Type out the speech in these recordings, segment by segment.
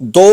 2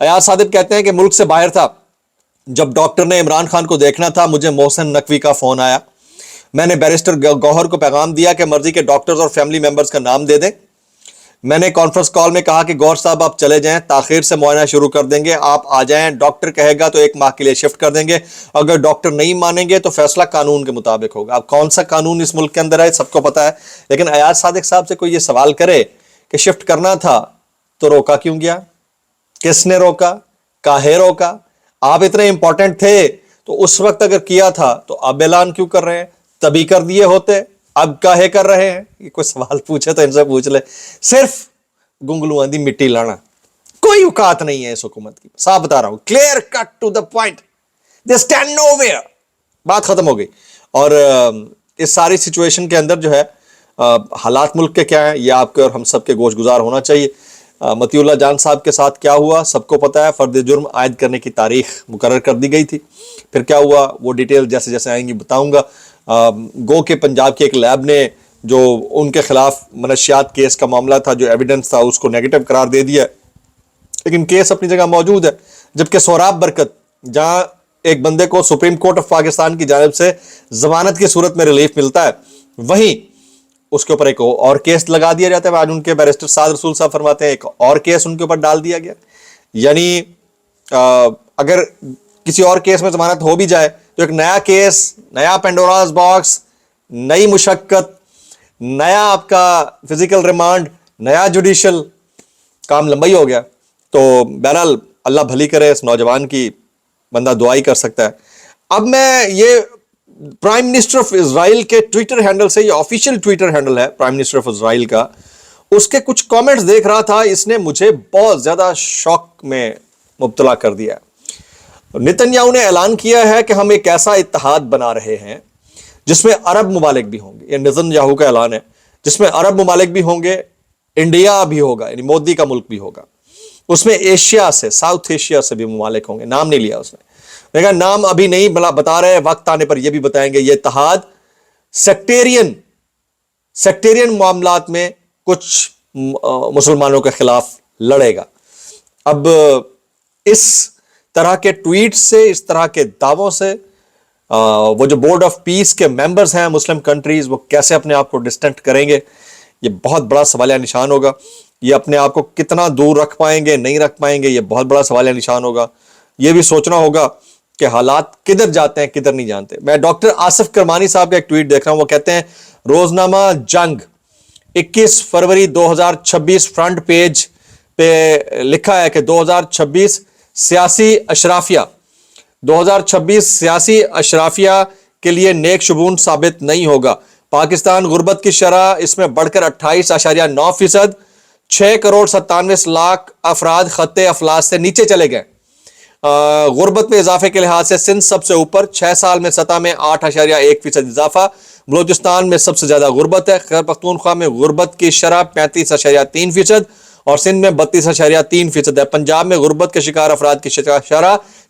ایاز صادق کہتے ہیں کہ ملک سے باہر تھا جب ڈاکٹر نے عمران خان کو دیکھنا تھا، مجھے محسن نقوی کا فون آیا، میں نے بیرسٹر گوہر کو پیغام دیا کہ مرضی کے ڈاکٹرز اور فیملی ممبرز کا نام دے دیں۔ میں نے کانفرنس کال میں کہا کہ گوہر صاحب آپ چلے جائیں، تاخیر سے معائنہ شروع کر دیں گے، آپ آ جائیں، ڈاکٹر کہے گا تو 1 ماہ کے لیے شفٹ کر دیں گے، اگر ڈاکٹر نہیں مانیں گے تو فیصلہ قانون کے مطابق ہوگا۔ اب کون سا قانون اس ملک کے اندر ہے سب کو پتا ہے، لیکن ایاز صادق صاحب سے کوئی یہ سوال کرے کہ شفٹ کرنا تھا تو روکا کیوں گیا؟ کس نے روکا؟ کاہے روکا؟ آپ اتنے امپورٹنٹ تھے تو اس وقت اگر کیا تھا تو اب اعلان کیوں کر رہے ہیں؟ تبھی کر دیے ہوتے، اب کاہے کر رہے ہیں؟ یہ کوئی سوال پوچھے تو ان سے پوچھ لے۔ صرف گنگلو آندھی مٹی لانا، کوئی اوقات نہیں ہے اس حکومت کی، صاف بتا رہا ہوں، clear cut to the point, they stand nowhere, بات ختم ہو گئی۔ اور اس ساری سچویشن کے اندر جو ہے حالات ملک کے کیا ہیں یہ آپ کے اور ہم سب کے گوش گزار ہونا چاہیے۔ مطیع اللہ جان صاحب کے ساتھ کیا ہوا سب کو پتا ہے، فرد جرم عائد کرنے کی تاریخ مقرر کر دی گئی تھی، پھر کیا ہوا وہ ڈیٹیل جیسے جیسے آئیں گی بتاؤں گا۔ گو کہ پنجاب کے ایک لیب نے جو ان کے خلاف منشیات کیس کا معاملہ تھا، جو ایویڈنس تھا اس کو نیگیٹو قرار دے دیا، لیکن کیس اپنی جگہ موجود ہے۔ جبکہ سہراب برکت، جہاں ایک بندے کو سپریم کورٹ آف پاکستان کی جانب سے ضمانت کی صورت میں ریلیف ملتا ہے، وہیں اس کے اوپر ایک اور کیس لگا دیا جاتا ہے۔ آج ان کے بیرسٹر سعد رسول صاحب فرماتے ہیں ایک اور کیس ان کے اوپر ڈال دیا گیا، یعنی اگر کسی اور کیس میں ضمانت ہو بھی جائے تو ایک نیا کیس، نیا پینڈوراز باکس، نئی مشقت، نیا آپ کا فزیکل ریمانڈ، نیا جوڈیشل، کام لمبا ہی ہو گیا۔ تو بہرحال اللہ بھلی کرے اس نوجوان کی، بندہ دعائی کر سکتا ہے۔ اب میں یہ پرائم منسٹر آف اسرائیل کے ٹویٹر ہینڈل سے، یہ آفیشیل ٹویٹر ہینڈل ہے پرائم منسٹر آف اسرائیل کا، اس کے کچھ کامنٹس دیکھ رہا تھا، اس نے مجھے بہت زیادہ شوق میں مبتلا کر دیا۔ نتن یاہو نے اعلان کیا ہے کہ ہم ایک ایسا اتحاد بنا رہے ہیں جس میں عرب ممالک بھی ہوں گے، یہ نتن یاہو کا اعلان ہے، جس میں عرب ممالک بھی ہوں گے، انڈیا بھی ہوگا، یعنی مودی کا ملک بھی ہوگا، اس میں ایشیا سے، ساؤتھ ایشیا سے بھی ممالک ہوں گے، نام نہیں لیا اس نے، لیکن نام ابھی نہیں بتا رہے، وقت آنے پر یہ بھی بتائیں گے۔ یہ اتحاد سیکٹیرین معاملات میں کچھ مسلمانوں کے خلاف لڑے گا۔ اب اس طرح کے ٹویٹ سے، اس طرح کے دعووں سے وہ جو بورڈ آف پیس کے ممبرز ہیں مسلم کنٹریز، وہ کیسے اپنے آپ کو ڈسٹنٹ کریں گے؟ یہ بہت بڑا سوالیہ نشان ہوگا۔ یہ اپنے آپ کو کتنا دور رکھ پائیں گے، نہیں رکھ پائیں گے، یہ بہت بڑا سوالیہ نشان ہوگا۔ یہ بھی سوچنا ہوگا کہ حالات کدھر جاتے ہیں کدھر نہیں جانتے۔ میں ڈاکٹر آصف کرمانی صاحب کا ایک ٹویٹ دیکھ رہا ہوں، وہ کہتے ہیں روزنامہ جنگ 21 فروری 2026 فرنٹ پیج پہ لکھا ہے کہ 2026 سیاسی اشرافیہ 2026 سیاسی اشرافیہ کے لیے نیک شگون ثابت نہیں ہوگا۔ پاکستان غربت کی شرح اس میں بڑھ کر 28.9%، 6 کروڑ 97 لاکھ افراد خط افلاس سے نیچے چلے گئے۔ غربت میں اضافے کے لحاظ سے سندھ سب سے اوپر، 6 سال میں سطح میں 8.1% اضافہ۔ بلوچستان میں سب سے زیادہ غربت ہے۔ خیبر پختونخوا میں غربت کی شرح 35.3% اور سندھ میں 32.3% ہے۔ پنجاب میں غربت کے شکار افراد کی شرح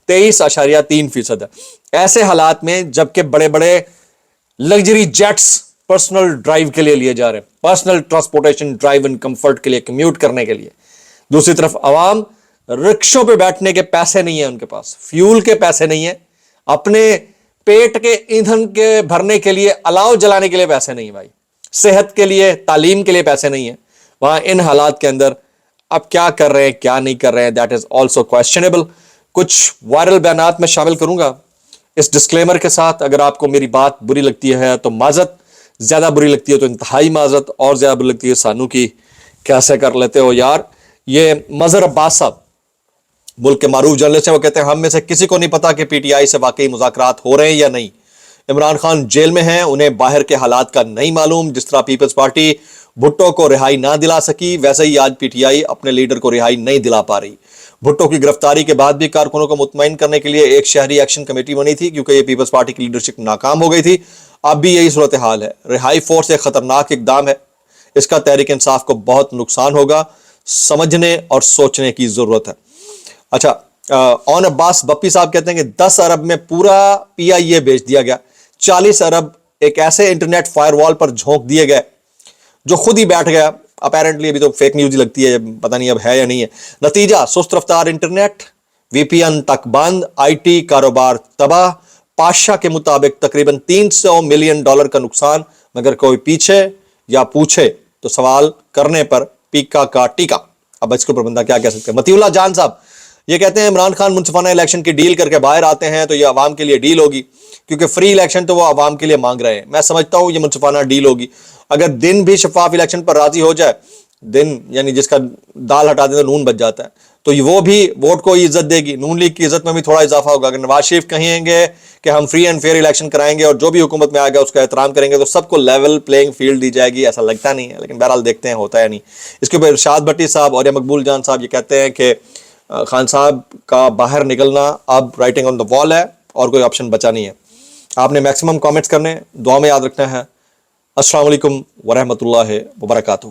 23.3% ہے۔ ایسے حالات میں جبکہ بڑے بڑے لگژری جیٹس پرسنل ڈرائیو کے لیے جا رہے ہیں، personal transportation drive and comfort کے لیے، کمیوٹ کرنے کے لیے، دوسری طرف عوام رکشوں پہ بیٹھنے کے پیسے نہیں ہیں، ان کے پاس فیول کے پیسے نہیں ہیں، اپنے پیٹ کے ایندھن کے بھرنے کے لیے، الاؤ جلانے کے لیے پیسے نہیں ہیں بھائی، صحت کے لیے، تعلیم کے لیے پیسے نہیں ہیں۔ وہاں ان حالات کے اندر اب کیا کر رہے ہیں کیا نہیں کر رہے ہیں، دیٹ از آلسو کویسچنیبل۔ کچھ وائرل بیانات میں شامل کروں گا اس ڈسکلیمر کے ساتھ، اگر آپ کو میری بات بری لگتی ہے تو معذرت، زیادہ بری لگتی ہے تو انتہائی معذرت، اور زیادہ بری لگتی ہے سانو کی کیسے کر لیتے ہو یار۔ یہ مظہر عباس صاحب ملک کے معروف جرنلسٹ ہیں، وہ کہتے ہیں ہم میں سے کسی کو نہیں پتا کہ پی ٹی آئی سے واقعی مذاکرات ہو رہے ہیں یا نہیں۔ عمران خان جیل میں ہیں، انہیں باہر کے حالات کا نہیں معلوم۔ جس طرح پیپلز پارٹی بھٹو کو رہائی نہ دلا سکی، ویسے ہی آج پی ٹی آئی اپنے لیڈر کو رہائی نہیں دلا پا رہی۔ بھٹو کی گرفتاری کے بعد بھی کارکنوں کو مطمئن کرنے کے لیے ایک شہری ایکشن کمیٹی بنی تھی، کیونکہ یہ پیپلز پارٹی کی لیڈرشپ ناکام ہو گئی تھی۔ اب بھی یہی صورتحال ہے۔ رہائی فورس ایک خطرناک اقدام ہے، اس کا تحریک انصاف کو بہت نقصان ہوگا، سمجھنے اور سوچنے کی ضرورت ہے۔ اچھا، اون عباس بپی صاحب کہتے ہیں کہ 10 ارب میں پورا پی آئی اے بیچ دیا گیا، 40 ارب ایک ایسے انٹرنیٹ فائر وال پر جھونک دیے گئے جو خود ہی بیٹھ گیا۔ اپیرنٹلی ابھی تو فیک نیوز ہی لگتی ہے, پتہ نہیں اب ہے یا نہیں ہے. نتیجہ سست رفتار انٹرنیٹ, وی پی این تک بند, آئی ٹی کاروبار تباہ. پاشا کے مطابق تقریباً $300 ملین کا نقصان, مگر کوئی پیچھے یا پوچھے تو سوال کرنے پر پیکا کا ٹیکا. اب اس کے اوپر بندہ کیا کہہ سکتے ہیں. مطیع اللہ جان صاحب یہ کہتے ہیں عمران خان منصفانہ الیکشن کی ڈیل کر کے باہر آتے ہیں تو یہ عوام کے لیے ڈیل ہوگی, کیونکہ فری الیکشن تو وہ عوام کے لیے مانگ رہے ہیں. میں سمجھتا ہوں یہ منصفانہ ڈیل ہوگی. اگر دن بھی شفاف الیکشن پر راضی ہو جائے, دن یعنی جس کا دال ہٹا دیں تو نون بچ جاتا ہے, تو وہ بھی ووٹ کو عزت دے گی, نون لیگ کی عزت میں بھی تھوڑا اضافہ ہوگا. اگر نواز شریف کہیں گے کہ ہم فری اینڈ فیئر الیکشن کرائیں گے اور جو بھی حکومت میں آئے گا اس کا احترام کریں گے, تو سب کو لیول پلینگ فیلڈ دی جائے گی. ایسا لگتا نہیں ہے, لیکن بہرحال دیکھتے ہیں ہوتا ہے نہیں. اس کے اوپر ارشاد بھٹی صاحب اور یا مقبول جان صاحب یہ کہتے ہیں کہ خان صاحب کا باہر نکلنا اب رائٹنگ آن دا وال ہے اور کوئی آپشن بچا نہیں ہے. آپ نے میکسیمم کامنٹس کرنے, دعا میں یاد رکھنا ہے. السلام علیکم ورحمۃ اللہ وبرکاتہ.